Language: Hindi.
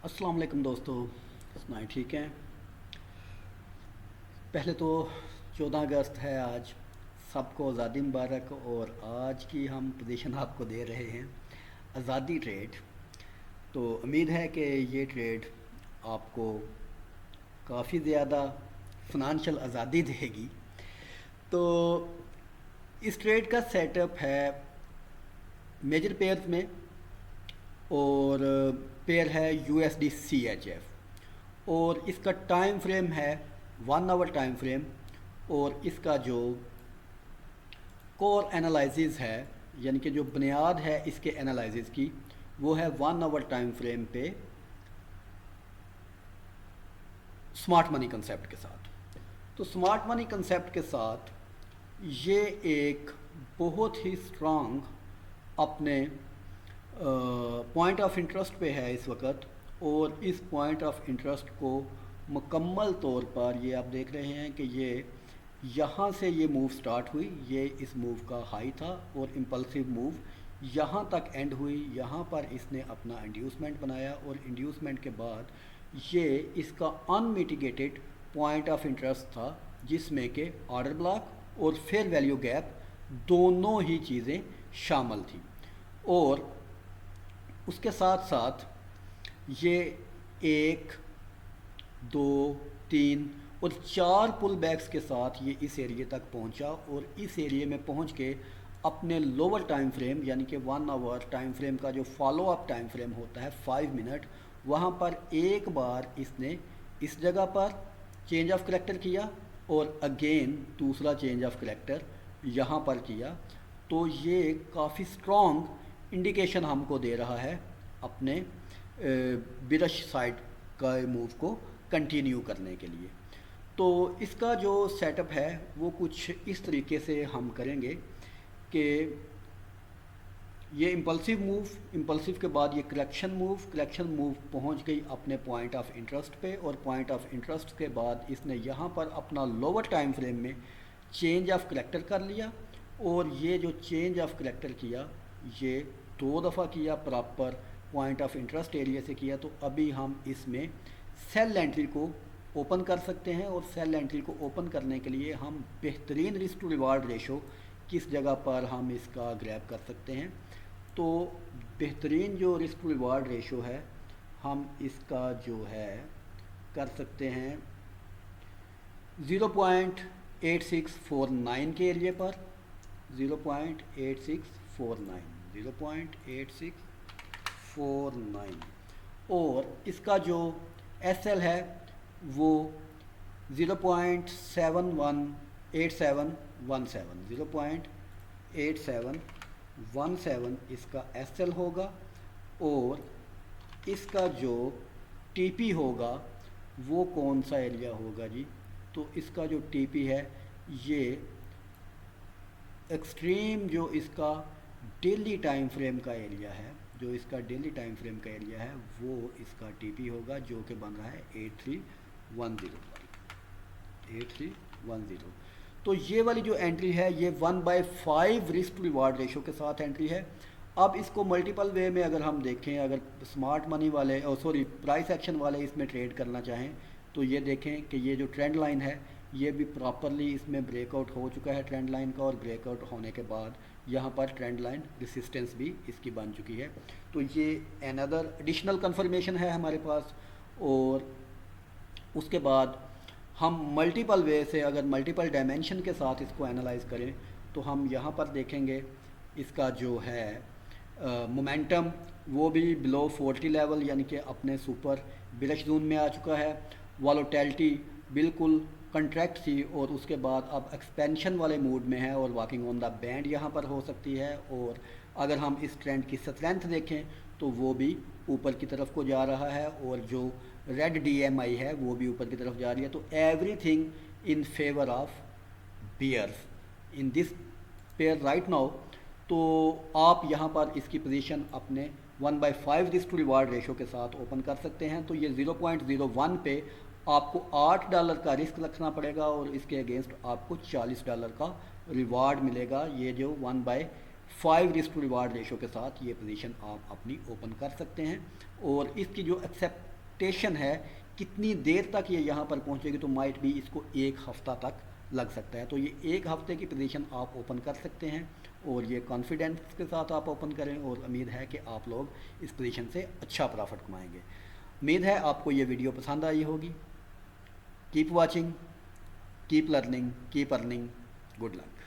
अस्सलाम वालेकुम दोस्तों, सुनाए ठीक हैं। पहले तो 14 अगस्त है आज। सबको आज़ादी मुबारक। और आज की हम पोजीशन आपको दे रहे हैं आज़ादी ट्रेड। तो उम्मीद है कि ये ट्रेड आपको काफ़ी ज़्यादा फिनंशियल आज़ादी देगी। तो इस ट्रेड का सेटअप है मेजर पेयर्स में, और पेयर है USD CHF, और इसका टाइम फ्रेम है 1 आवर टाइम फ्रेम। और इसका जो कोर एनालिसिस है, यानी कि जो बुनियाद है इसके एनालिसिस की, वो है 1 आवर टाइम फ्रेम पे स्मार्ट मनी कंसेप्ट के साथ। तो स्मार्ट मनी कंसेप्ट के साथ ये एक बहुत ही स्ट्रांग अपने पॉइंट ऑफ इंटरेस्ट पे है इस वक्त। और इस पॉइंट ऑफ इंटरेस्ट को मुकम्मल तौर पर ये आप देख रहे हैं कि ये यहाँ से ये मूव स्टार्ट हुई, ये इस मूव का हाई था, और इम्पल्सिव मूव यहाँ तक एंड हुई। यहाँ पर इसने अपना इंड्यूसमेंट बनाया, और इंड्यूसमेंट के बाद ये इसका अनमिटिगेटेड पॉइंट ऑफ इंटरेस्ट था, जिसमें कि ऑर्डर ब्लॉक और फेयर वैल्यू गैप दोनों ही चीज़ें शामिल थी। और उसके साथ साथ ये 1, 2, 3 और 4 पुल बैक्स के साथ ये इस एरिए तक पहुंचा, और इस एरिए में पहुंच के अपने लोअर टाइम फ्रेम, यानी कि 1 आवर टाइम फ्रेम का जो फॉलो अप टाइम फ्रेम होता है 5 मिनट, वहाँ पर एक बार इसने इस जगह पर चेंज ऑफ करेक्टर किया, और अगेन दूसरा चेंज ऑफ करेक्टर यहाँ पर किया। तो ये काफ़ी स्ट्रॉन्ग इंडिकेशन हमको दे रहा है अपने बिरश साइड का मूव को कंटिन्यू करने के लिए। तो इसका जो सेटअप है वो कुछ इस तरीके से हम करेंगे कि ये इम्पल्सिव के बाद ये करेक्शन मूव पहुंच गई अपने पॉइंट ऑफ इंटरेस्ट पे, और पॉइंट ऑफ इंटरेस्ट के बाद इसने यहाँ पर अपना लोअर टाइम फ्रेम में चेंज ऑफ करेक्टर कर लिया। और ये जो चेंज ऑफ करेक्टर किया ये 2 दफ़ा किया, proper point of interest area से किया। तो अभी हम इसमें सेल एंट्री को ओपन कर सकते हैं, और सेल एंट्री को ओपन करने के लिए हम बेहतरीन रिस्क टू रिवार्ड रेशो किस जगह पर हम इसका ग्रैब कर सकते हैं। तो बेहतरीन जो रिस्क टू रिवार्ड रेशो है, हम इसका जो है कर सकते हैं 0.8649 के एरिए पर। 0.8649 और इसका जो SL है वो 0.8717 इसका SL होगा। और इसका जो TP होगा वो कौन सा एरिया होगा जी? तो इसका जो TP है ये एक्सट्रीम जो इसका डेली टाइम फ्रेम का एरिया है, वो इसका TP होगा, जो कि बन रहा है 8310। तो ये वाली जो एंट्री है ये 1/5 रिस्क टू रिवार्ड रेशो के साथ एंट्री है। अब इसको मल्टीपल वे में अगर हम देखें, अगर स्मार्ट मनी वाले प्राइस एक्शन वाले इसमें ट्रेड करना चाहें, तो ये देखें कि ये जो ट्रेंड लाइन है ये भी प्रॉपरली इसमें ब्रेकआउट हो चुका है ट्रेंड लाइन का, और ब्रेकआउट होने के बाद यहाँ पर ट्रेंड लाइन रेसिस्टेंस भी इसकी बन चुकी है। तो ये अनदर एडिशनल कंफर्मेशन है हमारे पास। और उसके बाद हम मल्टीपल वे से, अगर मल्टीपल डायमेंशन के साथ इसको एनालाइज करें, तो हम यहाँ पर देखेंगे इसका जो है मोमेंटम वो भी बिलो 40 लेवल, यानी कि अपने सुपर बिलश जोन में आ चुका है। वॉलेटिलिटी बिल्कुल कंट्रैक्ट थी, और उसके बाद अब एक्सपेंशन वाले मूड में है, और वॉकिंग ऑन द बैंड यहाँ पर हो सकती है। और अगर हम इस ट्रेंड की स्ट्रेंथ देखें तो वो भी ऊपर की तरफ को जा रहा है, और जो रेड DMI है वो भी ऊपर की तरफ जा रही है। तो everything in favour of bears in this pair right now. तो आप यहाँ पर इसकी पोजीशन अपने 1/5 रिस्क टू रिवार्ड रेशो के साथ ओपन कर सकते हैं। तो ये 0.01 पे आपको $8 का रिस्क रखना पड़ेगा, और इसके अगेंस्ट आपको $40 का रिवार्ड मिलेगा। ये जो 1/5 रिस्क टू रिवार्ड रेशो के साथ ये पोजीशन आप अपनी ओपन कर सकते हैं। और इसकी जो एक्सपेक्टेशन है कितनी देर तक ये यहाँ पर पहुँचेगी, तो माइट भी इसको 1 हफ्ता तक लग सकता है। तो ये 1 हफ्ते की पोजीशन आप ओपन कर सकते हैं और ये कॉन्फिडेंस के साथ आप ओपन करें और उम्मीद है कि आप लोग इस पोजीशन से अच्छा प्रॉफिट कमाएंगे। उम्मीद है आपको ये वीडियो पसंद आई होगी। Keep watching, keep learning, keep earning. Good luck.